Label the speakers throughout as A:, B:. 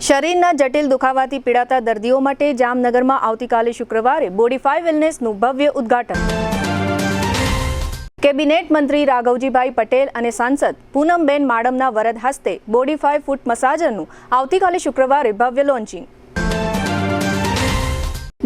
A: શરીરના જટિલ દુખાવાથી પીડાતા દર્દીઓ માટે જામનગરમાં આવતીકાલે શુક્રવારે બોડીફાઈ વેલનેસનું ભવ્ય ઉદ્ઘાટન. કેબિનેટ મંત્રી રાઘવજીભાઈ પટેલ અને સાંસદ પૂનમબેન માડમના વરદ હસ્તે બોડીફાઈ ફૂટ મસાજરનું આવતીકાલે શુક્રવારે ભવ્ય લોન્ચિંગ.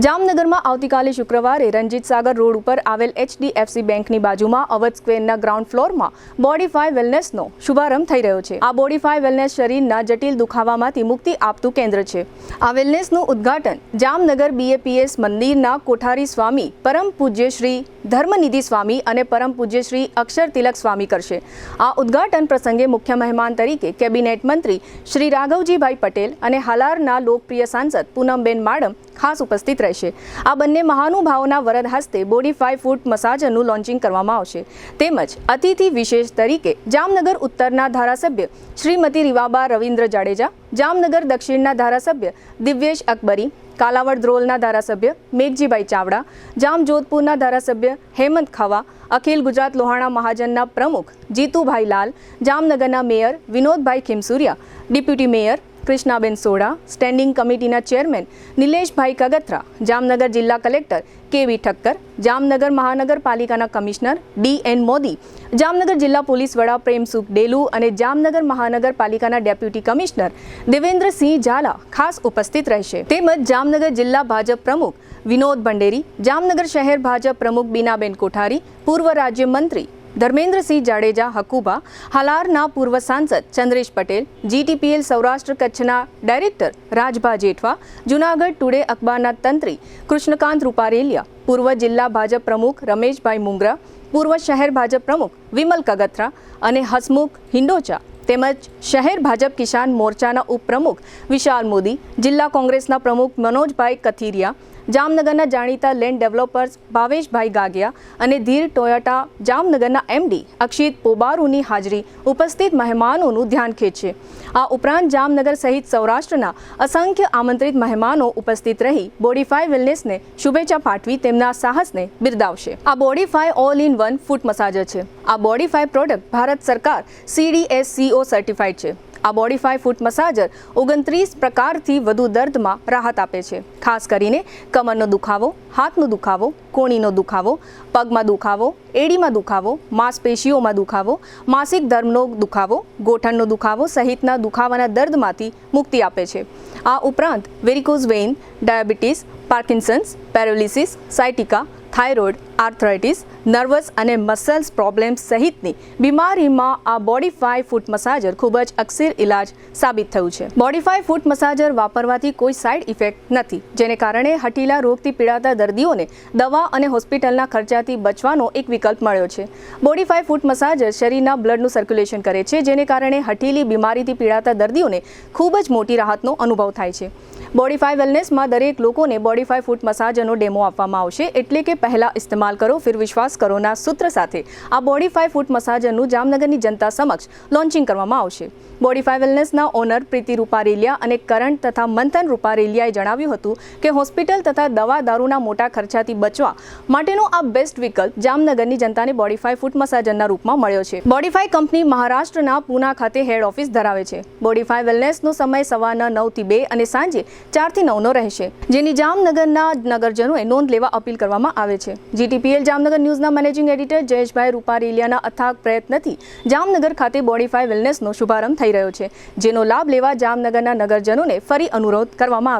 A: જામનગરમાં આવતીકાલે શુક્રવારે રંજીત સાગર રોડ ઉપર આવેલ HDFC બેંકની બાજુમાં અવધ સ્ક્વેરના ગ્રાઉન્ડ ફ્લોરમાં બોડીફાઈ વેલનેસનો શુભારંભ થઈ રહ્યો છે. આ બોડીફાઈ વેલનેસ શરીરના જટિલ દુખાવામાંથી મુક્તિ આપતું કેન્દ્ર છે. આ વેલનેસનું ઉદ્ઘાટન જામનગર BAPS મંદિરના કોઠારી સ્વામી પરમ પૂજ્ય શ્રી ધર્મનિધિ સ્વામી અને પરમ પૂજ્ય શ્રી અક્ષર તિલક સ્વામી કરશે. આ ઉદ્ઘાટન પ્રસંગે મુખ્ય મહેમાન તરીકે કેબિનેટ મંત્રી શ્રી રાઘવજીભાઈ પટેલ અને હાલારના લોકપ્રિય સાંસદ પૂનમબેન માડમ ખાસ ઉપસ્થિત રહેશે. આ બંને મહાનુભાવોના વરદ હસ્તે બોડીફાઈ ફૂટ મસાજરનું લોન્ચિંગ કરવામાં આવશે. તેમજ અતિથિ વિશેષ તરીકે જામનગર ઉત્તરના ધારાસભ્ય શ્રીમતી રીવાબા રવિન્દ્ર જાડેજા, જામનગર દક્ષિણના ધારાસભ્ય દિવ્યેશ અકબરી, કાલાવડ ધ્રોલના ધારાસભ્ય મેઘજીભાઈ ચાવડા, જામજોધપુરના ધારાસભ્ય હેમંત ખવા, અખિલ ગુજરાત લોહાણા મહાજનના પ્રમુખ જીતુભાઈ લાલ, જામનગરના mayor Vinodbhai Khimsuriya, deputy mayor Krishnaben soda, standing કમિટીના ચેરમેન નિલેશભાઈ કગથરા, જામનગર જિલ્લા કલેક્ટર KV ઠક્કર, જામનગર મહાનગરપાલિકાના કમિશનર DN મોદી, જામનગર જિલ્લા પોલીસ વડા પ્રેમસુખ ડેલુ અને જામનગર મહાનગરપાલિકાના ડેપ્યુટી કમિશનર દેવેન્દ્રસિંહ ઝાલા ખાસ ઉપસ્થિત રહેશે. તેમજ જામનગર જિલ્લા ભાજપ પ્રમુખ વિનોદ ભંડેરી, જામનગર શહેર ભાજપ પ્રમુખ બીનાબેન કોઠારી, પૂર્વ રાજ્યમંત્રી ધર્મેન્દ્રસિંહ જાડેજા હકુબા, હાલારના પૂર્વ સાંસદ ચંદ્રેશ પટેલ, GTPL સૌરાષ્ટ્ર કચ્છના ડાયરેક્ટર રાજભા જેઠવા, જૂનાગઢ ટુડે અખબારના તંત્રી કૃષ્ણકાંત રૂપારેલિયા, પૂર્વ જિલ્લા ભાજપ પ્રમુખ રમેશભાઈ મુંગરા, પૂર્વ શહેર ભાજપ પ્રમુખ વિમલ કગથરા અને હસમુખ હિંડોચા, તેમજ શહેર ભાજપ કિસાન મોરચાના ઉપપ્રમુખ વિશાલ મોદી, જિલ્લા કોંગ્રેસના પ્રમુખ મનોજભાઈ કથિરિયા, જામનગરના જાણીતા લેન્ડ ડેવલપર્સ ભાવેશભાઈ ગાગિયા અને ધીર ટોયોટા જામનગરના MD અક્ષિત પોબારુની હાજરી ઉપસ્થિત મહેમાનોનું ધ્યાન ખેંચશે. આ ઉપરાંત જામનગર સહિત સૌરાષ્ટ્રના અસંખ્ય આમંત્રિત મહેમાનો ઉપસ્થિત રહી બોડીફાઈ વેલનેસને શુભેચ્છા પાઠવી તેમના સાહસને બિરદાવશે. આ બોડીફાઈ ઓલ ઇન વન ફૂટ મસાજર છે. આ બોડીફાઈ પ્રોડક્ટ ભારત સરકાર CDSCO સર્ટિફાઈડ છે. આ બોડીફાઈ ફૂટ મસાજર 29 પ્રકારથી વધુ દર્દમાં રાહત આપે છે. ખાસ કરીને કમરનો દુખાવો, હાથનો દુખાવો, કોણીનો દુખાવો, પગમાં દુખાવો, એડીમાં દુખાવો, માંસપેશીઓમાં દુખાવો, માસિક ધર્મનો દુખાવો, ગોઠણનો દુખાવો સહિતના દુખાવાના દર્દમાંથી મુક્તિ આપે છે. આ ઉપરાંત varicose vein, diabetes, Parkinson's, paralysis, sciatica, thyroid, arthritis, nervous અને મસલ્સ પ્રોબ્લેમ્સ સહિતની બીમારીમાં આ બોડીફાઈ ફૂટ મસાજર ખૂબ જ અકસીર ઇલાજ સાબિત થયું છે. બોડીફાઈ ફૂટ મસાજર વાપરવાથી કોઈ સાઇડ ઇફેક્ટ નથી, જેને કારણે હઠીલા રોગથી પીડાતા દર્દીઓને દવા અને હોસ્પિટલના ખર્ચાથી બચવાનો એક વિકલ્પ મળ્યો છે. બોડીફાઈ ફૂટ મસાજર શરીરના બ્લડનું સર્ક્યુલેશન કરે છે, જેને કારણે હઠીલી બીમારીથી પીડાતા દર્દીઓને ખૂબ જ મોટી રાહતનો અનુભવ થાય છે. બોડીફાઈ વેલનેસમાં દરેક લોકોને બોડીફાઈ ફૂટ મસાજરનો ડેમો આપવામાં આવશે, એટલે કે પહેલા ઇસ્તેમાલ કરો ફિર વિશ્વાસ કરોના સૂત્ર સાથે આ બોડીફાઈ ફૂટ મસાજરનું જામનગરની જનતા સમક્ષ લોન્ચિંગ કરવામાં આવશે. બોડીફાઈ વેલનેસના ઓનર પ્રીતિ રૂપારેલિયા અને કરંટ તથા મંથન રૂપારેલિયાએ જણાવ્યું હતું કે હોસ્પિટલ તથા દવા દારૂના મોટા ખર્ચાથી બચવા માટેનો આ બેસ્ટ વિકલ્પ જામનગરની જનતાને બોડીફાઈ ફૂટ મસાજરના રૂપમાં મળ્યો છે. બોડીફાઈ કંપની મહારાષ્ટ્રના પૂના ખાતે હેડ ઓફિસ ધરાવે છે. બોડીફાઈ વેલનેસનો સમય સવારના 9 થી 2 અને સાંજે 4 થી 9 નો રહેશે, જેની જામનગરના નગરજનોએ નોંધ લેવા અપીલ કરવામાં આવે છે. GTPL જામનગર ન્યૂઝના મેનેજિંગ એડિટર જયેશભાઈ રૂપારેલિયાના અથાગ પ્રયત્નથી જામનગર ખાતે બોડીફાઈ વેલનેસનો શુભારંભ થઈ રહ્યો છે, જેનો લાભ લેવા જામનગરના નગરજનોને ફરી અનુરોધ કરવામાં આવે છે.